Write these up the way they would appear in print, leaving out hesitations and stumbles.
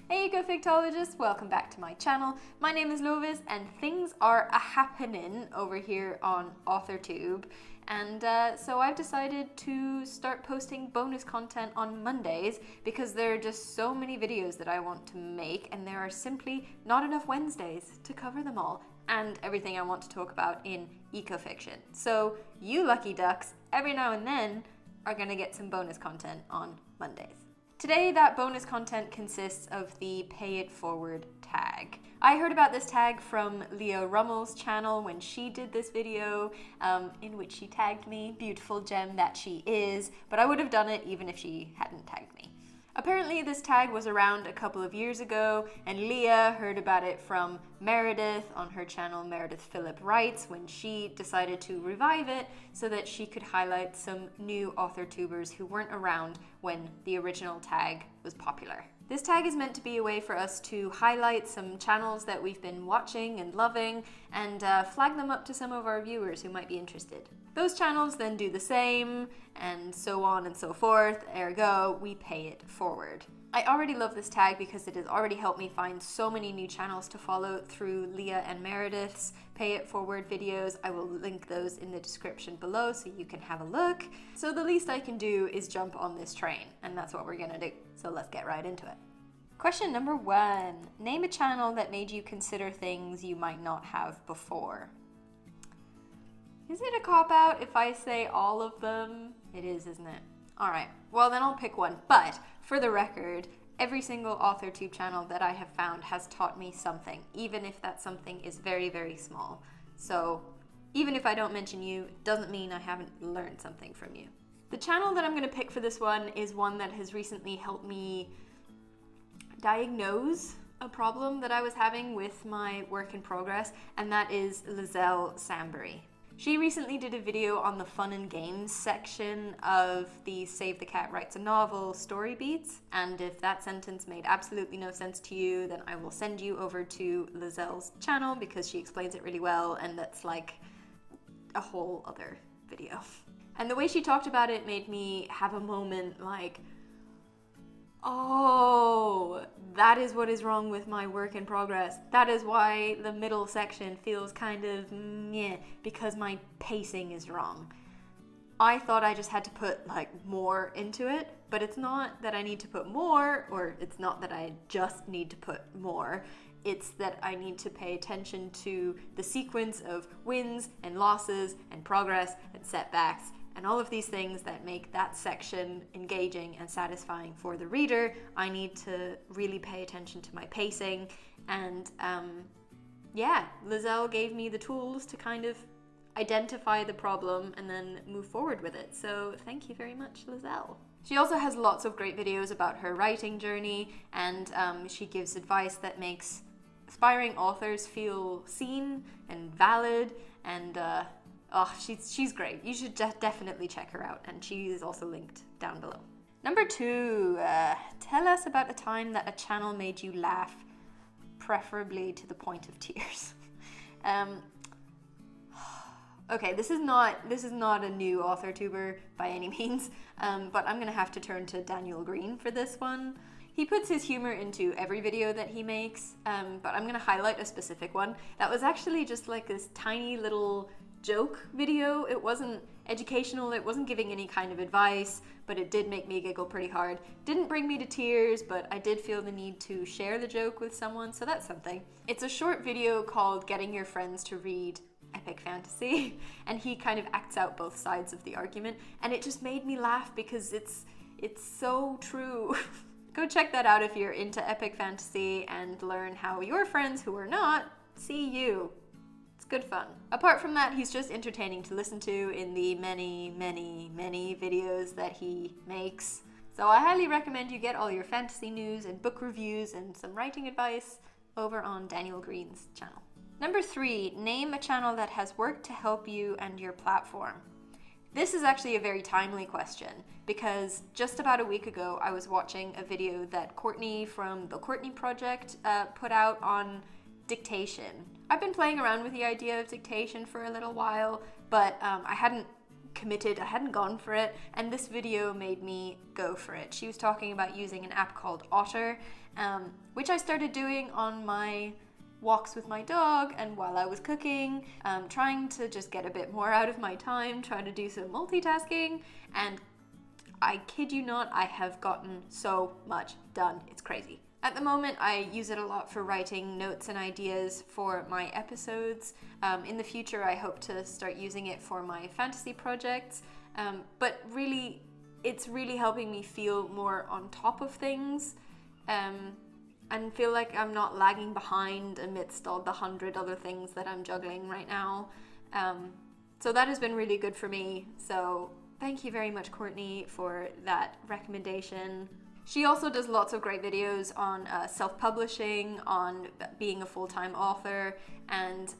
Hey Ecofictologists, welcome back to my channel. My name is Lovis and things are a-happening over here on AuthorTube. And so I've decided to start posting bonus content on Mondays because there are just so many videos that I want to make and there are simply not enough Wednesdays to cover them all and everything I want to talk about in ecofiction. So you lucky ducks, every now and then are going to get some bonus content on Mondays. Today, that bonus content consists of the Pay It Forward tag. I heard about this tag from Leah Rummel's channel when she did this video in which she tagged me, beautiful gem that she is, but I would have done it even if she hadn't tagged me. Apparently this tag was around a couple of years ago and Leah heard about it from Meredith on her channel Meredith Phillip Writes when she decided to revive it so that she could highlight some new AuthorTubers who weren't around when the original tag was popular. This tag is meant to be a way for us to highlight some channels that we've been watching and loving and flag them up to some of our viewers who might be interested. Those channels then do the same and so on and so forth, ergo we pay it forward. I already love this tag because it has already helped me find so many new channels to follow through Leah and Meredith's Pay It Forward videos. I will link those in the description below so you can have a look. So the least I can do is jump on this train, and that's what we're gonna do. So let's get right into it. Question number 1. Name a channel that made you consider things you might not have before. Is it a cop-out if I say all of them? It is, isn't it? Alright, well then I'll pick one, but for the record, every single AuthorTube channel that I have found has taught me something, even if that something is very, very small. So even if I don't mention you, it doesn't mean I haven't learned something from you. The channel that I'm going to pick for this one is one that has recently helped me diagnose a problem that I was having with my work in progress, and that is Liselle Sambury. She recently did a video on the fun and games section of the Save the Cat Writes a Novel story beats, and if that sentence made absolutely no sense to you, then I will send you over to Liselle's channel because she explains it really well, and that's like a whole other video. And the way she talked about it made me have a moment like, oh, that is what is wrong with my work in progress. That is why the middle section feels kind of meh, because my pacing is wrong. I thought I just had to put like more into it, but it's not that I need to put more, or it's not that I just need to put more. It's that I need to pay attention to the sequence of wins and losses and progress and setbacks and all of these things that make that section engaging and satisfying for the reader. I need to really pay attention to my pacing, and yeah, Liselle gave me the tools to kind of identify the problem and then move forward with it. So thank you very much, Liselle. She also has lots of great videos about her writing journey, and she gives advice that makes aspiring authors feel seen and valid, and oh, she's great. You should definitely check her out, and she is also linked down below. Number 2, tell us about a time that a channel made you laugh, preferably to the point of tears. Okay, this is not a new AuthorTuber by any means, but I'm gonna have to turn to Daniel Green for this one. He puts his humor into every video that he makes, but I'm gonna highlight a specific one that was actually just like this tiny little joke video. It wasn't educational, it wasn't giving any kind of advice, but it did make me giggle pretty hard. Didn't bring me to tears, but I did feel the need to share the joke with someone, so that's something. It's a short video called Getting Your Friends to Read Epic Fantasy, and he kind of acts out both sides of the argument, and it just made me laugh because it's so true. Go check that out if you're into epic fantasy and learn how your friends who are not see you. It's good fun. Apart from that, he's just entertaining to listen to in the many, many, many videos that he makes. So I highly recommend you get all your fantasy news and book reviews and some writing advice over on Daniel Green's channel. Number 3, name a channel that has worked to help you and your platform. This is actually a very timely question because just about a week ago I was watching a video that Courtney from the Courtney Project put out on dictation. I've been playing around with the idea of dictation for a little while, but I hadn't committed, I hadn't gone for it, and this video made me go for it. She was talking about using an app called Otter, which I started doing on my walks with my dog and while I was cooking, trying to just get a bit more out of my time, trying to do some multitasking, and I kid you not, I have gotten so much done. It's crazy. At the moment, I use it a lot for writing notes and ideas for my episodes. In the future, I hope to start using it for my fantasy projects. But really, it's really helping me feel more on top of things and feel like I'm not lagging behind amidst all the 100 other things that I'm juggling right now. So that has been really good for me. So thank you very much, Courtney, for that recommendation. She also does lots of great videos on self-publishing, on being a full-time author, and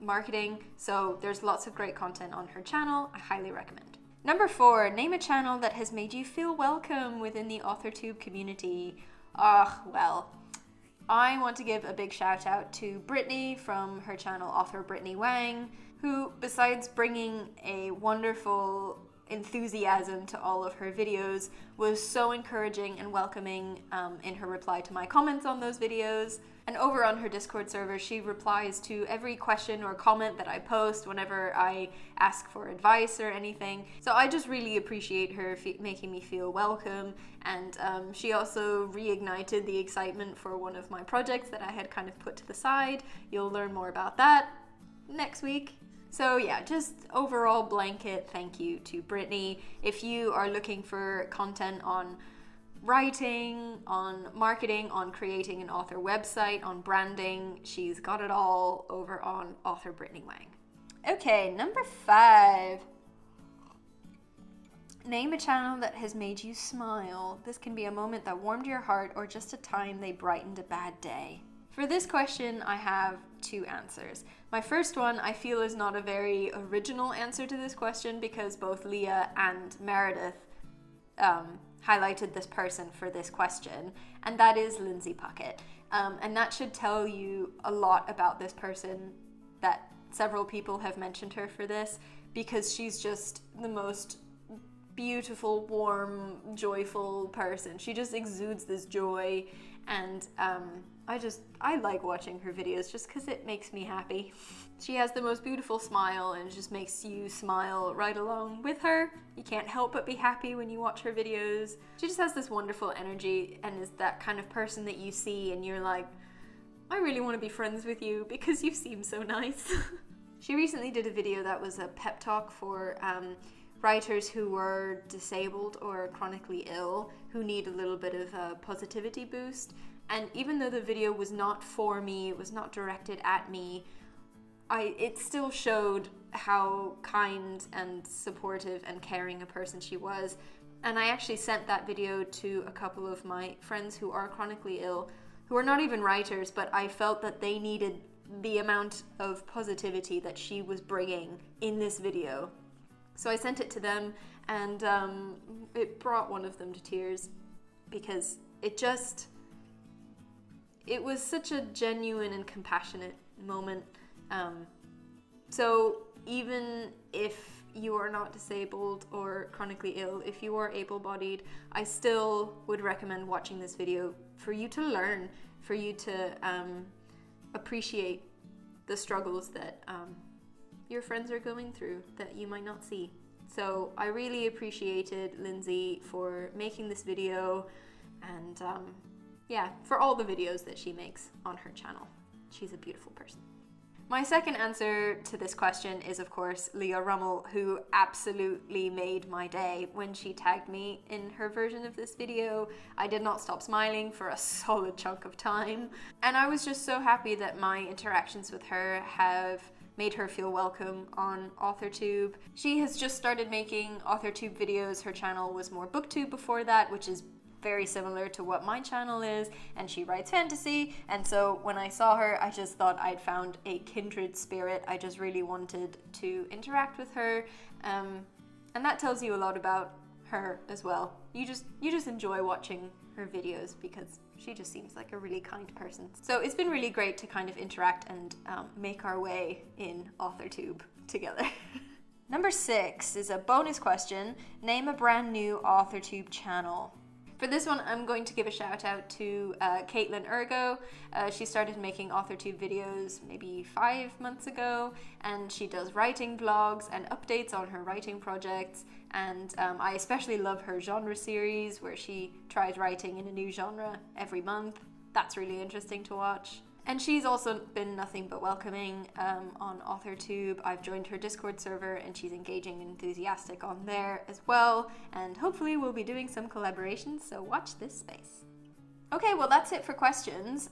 marketing. So there's lots of great content on her channel. I highly recommend. Number 4, name a channel that has made you feel welcome within the AuthorTube community. Well, I want to give a big shout out to Brittany from her channel Author Brittany Wang, who, besides bringing a wonderful enthusiasm to all of her videos, was so encouraging and welcoming in her reply to my comments on those videos. And over on her Discord server, she replies to every question or comment that I post whenever I ask for advice or anything. So I just really appreciate her making me feel welcome. And she also reignited the excitement for one of my projects that I had kind of put to the side. You'll learn more about that next week. So yeah, just overall blanket thank you to Brittany. If you are looking for content on writing, on marketing, on creating an author website, on branding, she's got it all over on Author Brittany Wang. Okay, number 5. Name a channel that has made you smile. This can be a moment that warmed your heart or just a time they brightened a bad day. For this question, I have 2 answers. My first one I feel is not a very original answer to this question because both Leah and Meredith highlighted this person for this question, and that is Lindsay Puckett. And that should tell you a lot about this person, that several people have mentioned her for this, because she's just the most beautiful, warm, joyful person. She just exudes this joy, and I like watching her videos just because it makes me happy. She has the most beautiful smile and it just makes you smile right along with her. You can't help but be happy when you watch her videos. She just has this wonderful energy and is that kind of person that you see and you're like, I really want to be friends with you because you seem so nice. She recently did a video that was a pep talk for writers who were disabled or chronically ill, who need a little bit of a positivity boost. And even though the video was not for me, it was not directed at me, it still showed how kind and supportive and caring a person she was. And I actually sent that video to a couple of my friends who are chronically ill, who are not even writers, but I felt that they needed the amount of positivity that she was bringing in this video. So I sent it to them, and it brought one of them to tears because it was such a genuine and compassionate moment. So even if you are not disabled or chronically ill, if you are able-bodied, I still would recommend watching this video for you to learn, for you to appreciate the struggles that your friends are going through that you might not see. So I really appreciated Lindsay for making this video and yeah, for all the videos that she makes on her channel. She's a beautiful person. My second answer to this question is, of course, Leah Rummel, who absolutely made my day when she tagged me in her version of this video. I did not stop smiling for a solid chunk of time, and I was just so happy that my interactions with her have made her feel welcome on AuthorTube. She has just started making AuthorTube videos. Her channel was more BookTube before that, which is very similar to what my channel is, and she writes fantasy, and so when I saw her I just thought I'd found a kindred spirit. I just really wanted to interact with her, and that tells you a lot about her as well. You just enjoy watching her videos because she just seems like a really kind person. So it's been really great to kind of interact and make our way in AuthorTube together. Number 6 is a bonus question. Name a brand new AuthorTube channel. For this one, I'm going to give a shout out to Caitlin Ergo. She started making AuthorTube videos maybe 5 months ago, and she does writing vlogs and updates on her writing projects. And I especially love her genre series where she tries writing in a new genre every month. That's really interesting to watch. And she's also been nothing but welcoming on AuthorTube. I've joined her Discord server and she's engaging and enthusiastic on there as well. And hopefully we'll be doing some collaborations, so watch this space. Okay, well that's it for questions.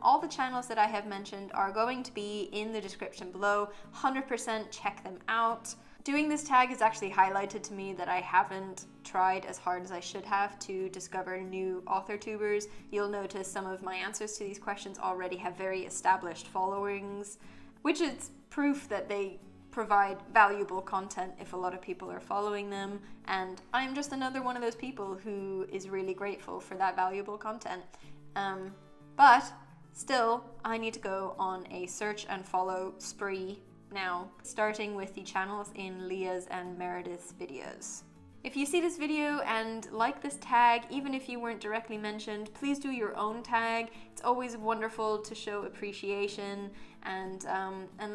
All the channels that I have mentioned are going to be in the description below. 100% check them out. Doing this tag has actually highlighted to me that I haven't tried as hard as I should have to discover new AuthorTubers. You'll notice some of my answers to these questions already have very established followings, which is proof that they provide valuable content if a lot of people are following them. And I'm just another one of those people who is really grateful for that valuable content. But still, I need to go on a search and follow spree now, starting with the channels in Leah's and Meredith's videos. If you see this video and like this tag, even if you weren't directly mentioned, please do your own tag. It's always wonderful to show appreciation and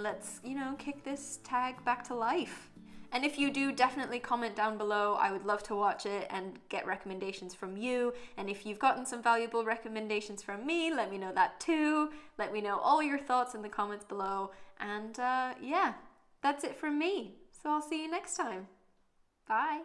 let's, kick this tag back to life. And if you do, definitely comment down below. I would love to watch it and get recommendations from you. And if you've gotten some valuable recommendations from me, let me know that too. Let me know all your thoughts in the comments below. And yeah, that's it from me. So I'll see you next time. Bye.